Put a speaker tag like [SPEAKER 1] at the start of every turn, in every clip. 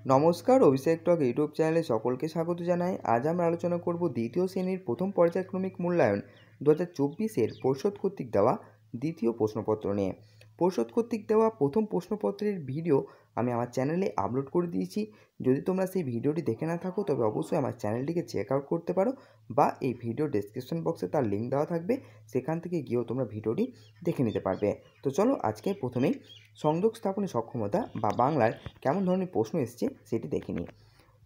[SPEAKER 1] নমস্কার, অভিষেক টক ইউটিউব চ্যানেলে সকলকে স্বাগত জানাই। আজ আমরা আলোচনা করব দ্বিতীয় শ্রেণীর প্রথম পর্যায়ক্রমিক মূল্যায়ন 2024-এর পর্ষদ কর্তৃক দেওয়া দ্বিতীয় প্রশ্নপত্র নিয়ে। পর্ষদ কর্তৃক দেওয়া প্রথম প্রশ্নপত্রের ভিডিও আমি আমার চ্যানেলে আপলোড করে দিয়েছি। যদি তোমরা সেই ভিডিওটি দেখে না থাকো তবে অবশ্যই আমার চ্যানেলটিকে চেক আউট করতে পারো, বা এই ভিডিও ডেসক্রিপশন বক্সে তার লিঙ্ক দেওয়া থাকবে, সেখান থেকে গিয়েও তোমরা ভিডিওটি দেখে নিতে পারবে। তো চলো আজকে প্রথমেই সংযোগ স্থাপনের সক্ষমতা বা বাংলার কেমন ধরনের প্রশ্ন এসছে সেটি দেখে নিই।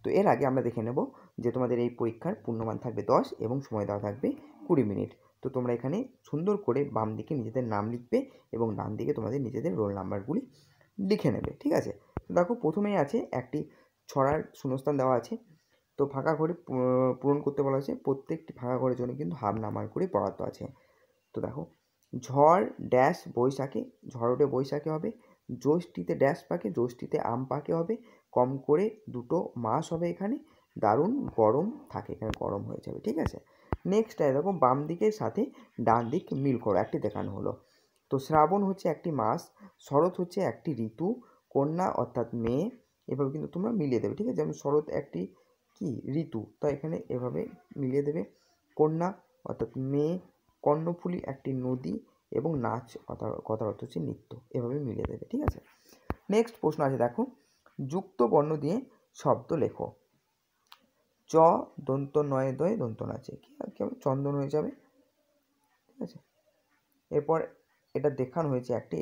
[SPEAKER 1] তো এর আগে আমরা দেখে নেব যে তোমাদের এই পরীক্ষার পূর্ণমান থাকবে 10 এবং সময় দেওয়া থাকবে 20 মিনিট। তো তোমরা এখানে সুন্দর করে বাম দিকে নিজেদের নাম লিখবে এবং ডান দিকে তোমাদের নিজেদের রোল নাম্বারগুলি লিখে নেবে, ঠিক আছে? তো দেখো প্রথমেই আছে একটি ছড়ার শূন্যস্থান দেওয়া আছে। তো ফাঁকা ঘরে পূরণ করতে বলা হয়েছে। প্রত্যেকটি ফাঁকা ঘরের জন্য কিন্তু হাফ নাম্বার করে বরাদ্দ আছে। তো দেখো, ঝড় ড্যাশ বৈশাখে, ঝড়ে বৈশাখে হবে। জ্যৈষ্ঠীতে ড্যাশ পাকে, জ্যৈষ্ঠীতে আম পাকে হবে। কম করে 2টো মাস হবে এখানে। দারুণ গরম থাকে, এখানে গরম হয়ে যাবে, ঠিক আছে? নেক্সট দেখো, বাম দিকের সাথে ডান দিক মিল করো, একটি দেখানো হলো। তো শ্রাবণ হচ্ছে একটি মাস, শরৎ হচ্ছে একটি ঋতু, কন্যা অর্থাৎ মেয়ে, এভাবে কিন্তু তোমরা মিলিয়ে দেবে, ঠিক আছে? যেমন শরৎ একটি কি ঋতু, তো এখানে এভাবে মিলিয়ে দেবে। কন্যা অর্থাৎ মেয়ে, কর্ণফুলী একটি নদী, এবং নাচ কথার অর্থ হচ্ছে নৃত্য, এভাবে মিলিয়ে দেবে, ঠিক আছে? নেক্সট প্রশ্ন আছে দেখো, যুক্ত বর্ণ দিয়ে শব্দ লেখো। চ দন্ত নয় দয়ে দন্ত নাচে, কি হবে? চন্দন হয়ে যাবে, ঠিক আছে? এরপর এটা দেখানো হয়েছে একটি,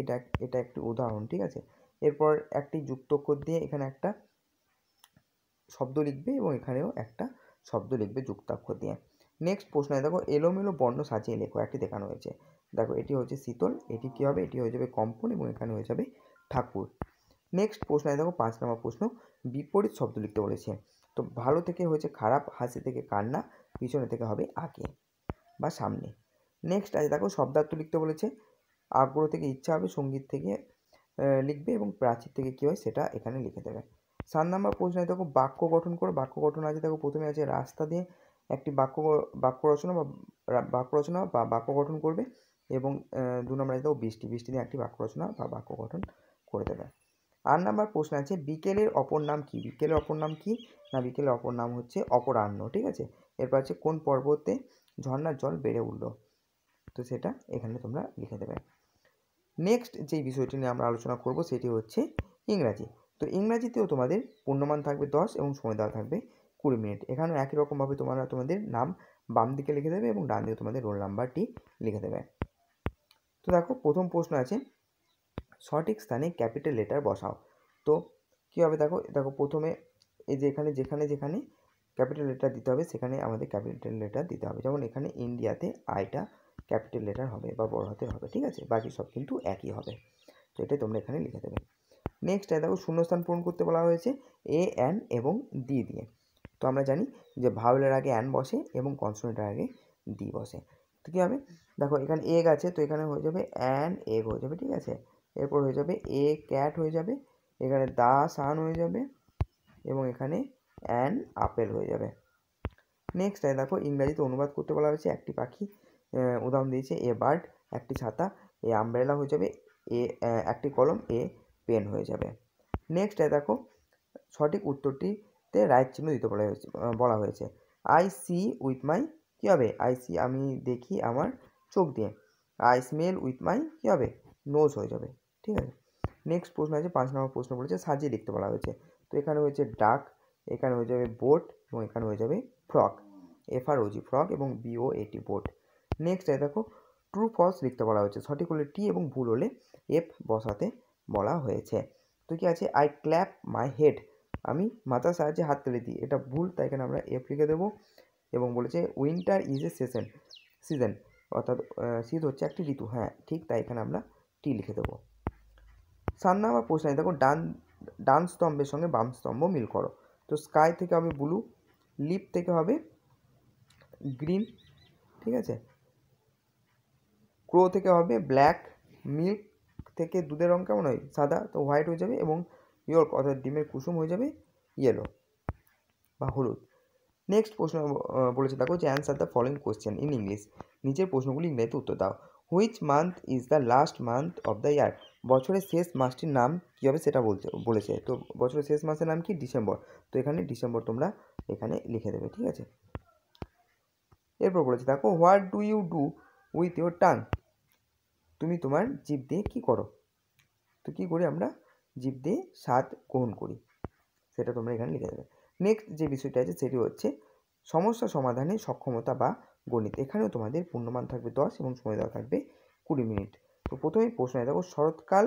[SPEAKER 1] এটা একটি উদাহরণ, ঠিক আছে? এরপর একটি যুক্তক্ষর দিয়ে এখানে একটা শব্দ লিখবে এবং এখানেও একটা শব্দ লিখবে যুক্তাক্ষর দিয়ে। নেক্সট প্রশ্নে দেখো, এলোমেলো বর্ণ সাজিয়ে লেখো, একটি দেখানো হয়েছে। দেখো এটি হচ্ছে শীতল, এটি কী হবে? এটি হয়ে যাবে কম্পন, এবং এখানে হয়ে যাবে ঠাকুর। নেক্সট প্রশ্নে দেখো 5 নম্বর প্রশ্ন, বিপরীত শব্দ লিখতে বলেছে। তো ভালো থেকে হয়েছে খারাপ, হাসি থেকে কান্না, পিছনে থেকে হবে আগে বা সামনে। নেক্সট আছে দেখো, শব্দার্থ লিখতে বলেছে। আগ্রহ থেকে ইচ্ছা হবে, সঙ্গীত থেকে লিখবে, এবং প্রাচীর থেকে কী হয় সেটা এখানে লিখে দেবে। 7 নম্বর প্রশ্নে দেখো, বাক্য গঠন করো। বাক্য গঠন আছে দেখো, প্রথমে আছে রাস্তা দিয়ে একটি বাক্য রচনা বা বাক্য গঠন করবে, এবং 2 নম্বর আছে দেখো, বৃষ্টি দিয়ে একটি বাক্য রচনা বা বাক্য গঠন করে দেবে। 8 নম্বর প্রশ্ন আছে, বিকেলের অপর নাম কি? বিকেলের অপর নাম কি? না, বিকেলের অপর নাম হচ্ছে অপরাহ্ন, ঠিক আছে? এরপর আছে, কোন পর্বতে ঝর্ণার জল বেড়ে উঠল? তো সেটা এখানে তোমরা লিখে দেবে। নেক্সট যেই বিষয়টি নিয়ে আমরা আলোচনা করব সেটি হচ্ছে ইংরাজি। তো ইংরাজিতেও তোমাদের পূর্ণমান থাকবে 10 এবং সময় দেওয়া থাকবে 20 মিনিট। এখানেও একই রকমভাবে তোমরা তোমাদের নাম বাম দিকে লিখে দেবে এবং ডান দিকে তোমাদের রোল নাম্বারটি লিখে দেবে। তো দেখো প্রথম প্রশ্ন আছে, সঠিক স্থানে ক্যাপিটাল লেটার বসাও। তো কী হবে দেখো, প্রথমে এই যে যেখানে ক্যাপিটাল লেটার দিতে হবে সেখানে আমাদের ক্যাপিটাল লেটার দিতে হবে। যেমন এখানে ইন্ডিয়াতে আইটা ক্যাপিটাল লেটার হবে বা বড় হাতের হবে, ঠিক আছে? বাকি সব কিন্তু একই হবে। তো এটাই তোমরা এখানে লিখে দেবে। নেক্সট দেখো, শূন্যস্থান পূরণ করতে বলা হয়েছে এ, অ্যান এবং দি দিয়ে। তো আমরা জানি যে ভাওয়েলের আগে অ্যান বসে এবং কনসোনেন্টের আগে দি বসে। তো কী হবে দেখো, এখানে এগ আছে, তো এখানে হয়ে যাবে অ্যান এগ হয়ে যাবে, ঠিক আছে? এরপর হয়ে যাবে এ ক্যাট হয়ে যাবে, এখানে দা সান হয়ে যাবে, এবং এখানে অ্যান আপেল হয়ে যাবে। নেক্সট দেখো, ইংরাজিতে অনুবাদ করতে বলা হয়েছে। একটি পাখি উদাহরণ দিয়েছে এ বার্ড, একটি ছাতা এ আমব্রেলা হয়ে যাবে, একটি কলম এ পেন হয়ে যাবে। নেক্সট দেখো, সঠিক উত্তরটিতে রাইট চিহ্ন দিতে বলা হয়েছে। আই সি উইথ মাই, কী হবে? আই সি আমি দেখি আমার চোখ দিয়ে। আই স্মেল উইথ মাই, কী হবে? নোজ হয়ে যাবে, ঠিক আছে? নেক্সট প্রশ্ন আছে 5 নম্বর প্রশ্ন বলেছে সাজিয়ে লিখতে বলা হয়েছে। তো এখানে হয়েছে ডাক, এখানে হয়ে যাবে বোট, এবং এখানে হয়ে যাবে ফ্রক, FROG ফ্রক, এবং BOAT বোট। নেক্সট দেখো, ট্রু ফলস লিখতে বলা হয়েছে। সঠিক হলে টি এবং ভুল হলে এফ বসাতে বলা হয়েছে। তো কি আছে, আই ক্ল্যাপ মাই হেড, আমি মাথার সাহায্যে হাত তুলে দিই, এটা ভুল, তাই এখানে আমরা এফ লিখে দেবো। এবং বলেছে উইন্টার ইজ এ সিজন, অর্থাৎ শীত হচ্ছে একটি ঋতু, হ্যাঁ ঠিক, তাই এখানে আমরা টি লিখে দেবো। 7 নম্বর প্রশ্ন দেখো, ডান স্তম্ভের সঙ্গে বাম স্তম্ভ মিল করো। তো স্কাই থেকে হবে ব্লু, লিপ থেকে হবে গ্রিন, ঠিক আছে? ক্রো থেকে হবে ব্ল্যাক, মিল্ক থেকে দুধের রঙ কেমন হয়? সাদা, তো হোয়াইট হয়ে যাবে, এবং ইয়র্ক অর্থাৎ ডিমের কুসুম হয়ে যাবে ইয়েলো বা হলুদ। নেক্সট প্রশ্ন বলেছে দেখো, যে answer the following question in English, নিচের প্রশ্নগুলি ইংরেজিতে উত্তর দাও। Which month is the last month of the year? বছরের শেষ মাসটির নাম কী হবে সেটা বলেছে। তো বছরের শেষ মাসের নাম কি? ডিসেম্বর। তো এখানে ডিসেম্বর তোমরা এখানে লিখে দেবে, ঠিক আছে। এরপর বলেছে দেখো, what do you do with your tongue? তুমি তোমার জিভ দিয়ে কী করো? তো কী করি আমরা? জিভ দিয়ে স্বাদ গ্রহণ করি, সেটা তোমরা এখানে লিখে দেবে। নেক্সট যে বিষয়টা আছে সেটি হচ্ছে সমস্যা সমাধানে সক্ষমতা বা গণিত। এখানেও তোমাদের পূর্ণমান থাকবে 10 এবং সময় দেওয়া থাকবে 20 মিনিট। তো প্রথমেই প্রশ্নে দেখো, শরৎকাল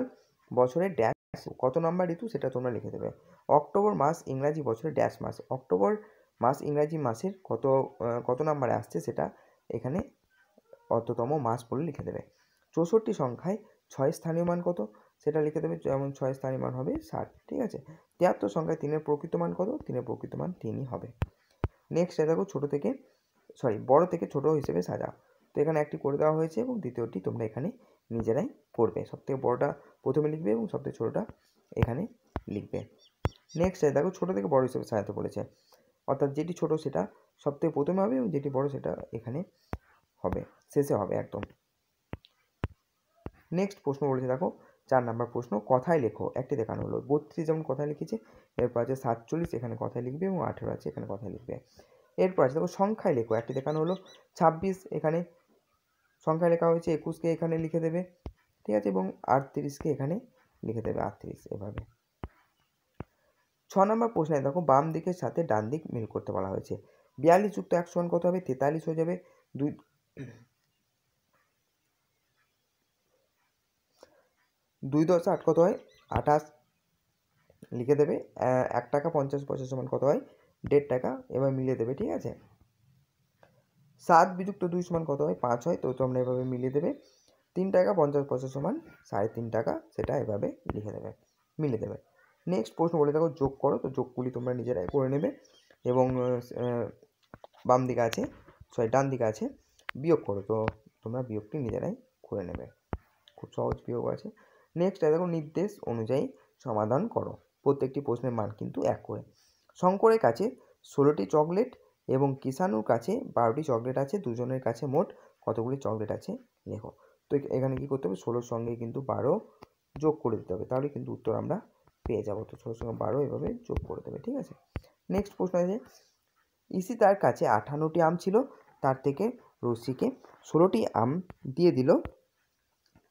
[SPEAKER 1] বছরের ড্যাশ কত নম্বর ঋতু সেটা তোমরা লিখে দেবে। অক্টোবর মাস ইংরাজি বছরের ড্যাশ মাস। অক্টোবর মাস ইংরাজি মাসের কত নম্বরে আসছে সেটা এখানে অততম মাস বলে লিখে দেবে। 64 সংখ্যায় 6 স্থানীয় মান কত সেটা লিখে দেবে, যেমন 6 স্থানীয় মান হবে 60, ঠিক আছে। 73 সংখ্যায় 3-এর প্রকৃত মান কত? 3-এর প্রকৃত মান 3ই হবে। নেক্সট দেখো, বড় থেকে ছোট হিসেবে সাজা। তো এখানে একটি করে দেওয়া হয়েছে এবং দ্বিতীয়টি তোমরা এখানে নিজেরাই করবে। সবথেকে বড়টা প্রথমে লিখবে এবং সবথেকে ছোটোটা এখানে লিখবে। নেক্সট দেখো, ছোটো থেকে বড় হিসেবে সাজাতে বলেছে, অর্থাৎ যেটি ছোট সেটা সবথেকে প্রথমে হবে এবং যেটি বড় সেটা এখানে হবে, শেষে হবে একদম। নেক্সট প্রশ্ন বলেছে দেখো, 4 নাম্বার প্রশ্ন, কথায় লেখো। একটি দেখানো হলো 32 যেমন কথায় লিখেছে, এরপর আছে 47 এখানে কথায় লিখবে এবং 18 আছে এখানে কথায় লিখবে। এরপর আছে দেখো, সংখ্যায় লেখো। একটি দেখানো হলো 26 এখানে সংখ্যায় লেখা হয়েছে, 21কে এখানে লিখে দেবে, ঠিক আছে, এবং 38কে এখানে লিখে দেবে 38 এভাবে। 6 নম্বর প্রশ্নে দেখো, বাম দিকের সাথে ডান দিক মিল করতে বলা হয়েছে। 42 যুক্ত 1 সমান কত হবে? 43 হয়ে যাবে। 2 10 8 কত হয়? 28 লিখে দেবে। 1 টাকা 50 পয়সা সমান কত হয়? 1.5 টাকা, এবার মিলিয়ে দেবে, ঠিক আছে। 7 বিযুক্ত 2 সমান কত হয়? 5 হয়, তো তোমরা এভাবে মিলিয়ে দেবে। 3 টাকা 50 পয়সা সমান 3.5 টাকা, সেটা এভাবে লিখে দেবে, মিলিয়ে দেবে। নেক্সট প্রশ্ন বলে দেখো, যোগ করো। তো যোগগুলি তোমরা নিজেরাই করে নেবে এবং ডান দিকে আছে বিয়োগ করো। তো তোমরা বিয়োগটি নিজেরাই করে নেবে, খুব সহজ বিয়োগ আছে। নেক্সট দেখো, নির্দেশ অনুযায়ী সমাধান করো। প্রত্যেকটি প্রশ্নের মান কিন্তু 1 করে। শঙ্করের কাছে 16টি চকলেট এবং কিষাণুর কাছে 12টি চকলেট আছে, দুজনের কাছে মোট কতগুলি চকলেট আছে লেখো। তো এখানে কী করতে হবে? 16-র সঙ্গে কিন্তু 12 যোগ করে দিতে হবে, তাহলে কিন্তু উত্তর আমরা পেয়ে যাবো। তো 16-র সঙ্গে 12 এভাবে যোগ করে দেবে, ঠিক আছে। নেক্সট প্রশ্ন আছে, ইসি তার কাছে 58টি আম ছিল, তার থেকে রসিকে 16টি আম দিয়ে দিল,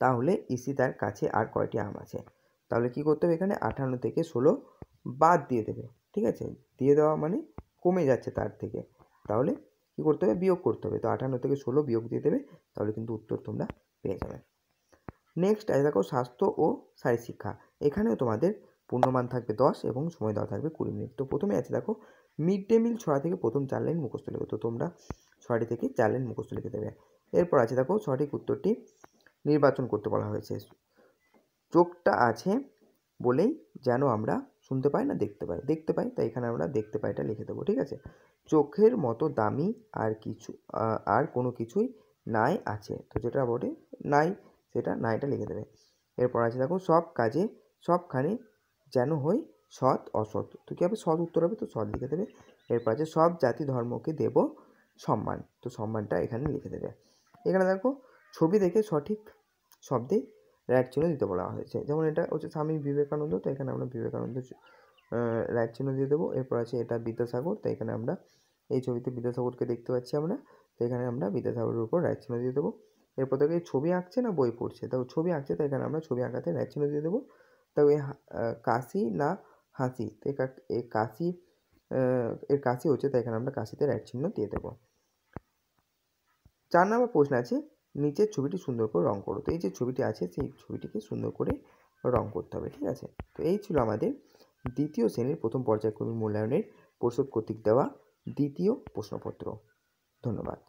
[SPEAKER 1] তাহলে ইসি তার কাছে আর কয়টি আম আছে? তাহলে কি করতে হবে? এখানে 58 থেকে 16 বাদ দিয়ে দেবে, ঠিক আছে। দিয়ে দেওয়া মানে কমে যাচ্ছে তার থেকে, তাহলে কি করতে হবে? বিয়োগ করতে হবে। তো 58 থেকে 16 বিয়োগ দিয়ে দেবে, তাহলে কিন্তু উত্তর তোমরা পেয়ে যাবে। নেক্সট আছে দেখো, স্বাস্থ্য ও শারীরশিক্ষা। এখানেও তোমাদের পূর্ণমান থাকবে 10 এবং সময় দেওয়া থাকবে 20 মিনিট। তো প্রথমে আছে দেখো, মিড ডে মিল ছড়া থেকে প্রথম 4 লাইন মুখস্থ লিখো। তো তোমরা ছড়াটি থেকে 4 লাইন মুখস্থ লিখে দেবে। এরপর আছে দেখো, সঠিক উত্তরটি নির্বাচন করতে বলা হয়েছে। চোখটা আছে বলেই যেন আমরা শুনতে পাই না দেখতে পাই, তাই এখানে আমরা দেখতে পাইটা লিখে দেবো, ঠিক আছে। চোখের মতো দামি আর কোনো কিছুই নাই আছে। তো যেটা বটে নাই, সেটা নাইটা লিখে দেবে। এরপর আছে দেখো, সব কাজে সবখানে যেন হই সৎ অসৎ। তো কী হবে? সৎ উত্তর হবে, তো সৎ লিখে দেবে। এরপর আছে, সব জাতি ধর্মকে দেব সম্মান। তো সম্মানটা এখানে লিখে দেবে। এখানে দেখো, ছবি দেখে সঠিক শব্দে রাইট চিহ্ন দিতে বলা হয়েছে। যেমন এটা হচ্ছে স্বামী বিবেকানন্দ, তো এখানে আমরা বিবেকানন্দ রাইট চিহ্ন দিয়ে দেবো। এরপর আছে এটা বিদ্যাসাগর, তো এখানে আমরা এই ছবিতে বিদ্যাসাগরকে দেখতে পাচ্ছি আমরা, তো এখানে আমরা বিদ্যাসাগরের উপর রাইট চিহ্ন দিয়ে দেবো। এরপর দেখো, এই ছবি আঁকছে না বই পড়ছে? দেখো ছবি আঁকছে, তো এখানে আমরা ছবি আঁকাতে রাইট চিহ্ন দিয়ে দেবো। দেখো এই কাশি না হাসি, তো এই কাশি এর কাশি হচ্ছে, তাই এখানে আমরা কাশিতে রাইট চিহ্ন দিয়ে দেবো। 4 নম্বর প্রশ্ন আছে, নিচের ছবিটি সুন্দর করে রং করো। তো এই যে ছবিটি আছে, সেই ছবিটিকে সুন্দর করে রং করতে হবে, ঠিক আছে। তো এই ছিল আমাদের দ্বিতীয় শ্রেণীর প্রথম পর্যায়ক্রমিক মূল্যায়নের পর্ষদ কর্তৃক দেওয়া দ্বিতীয় প্রশ্নপত্র। ধন্যবাদ।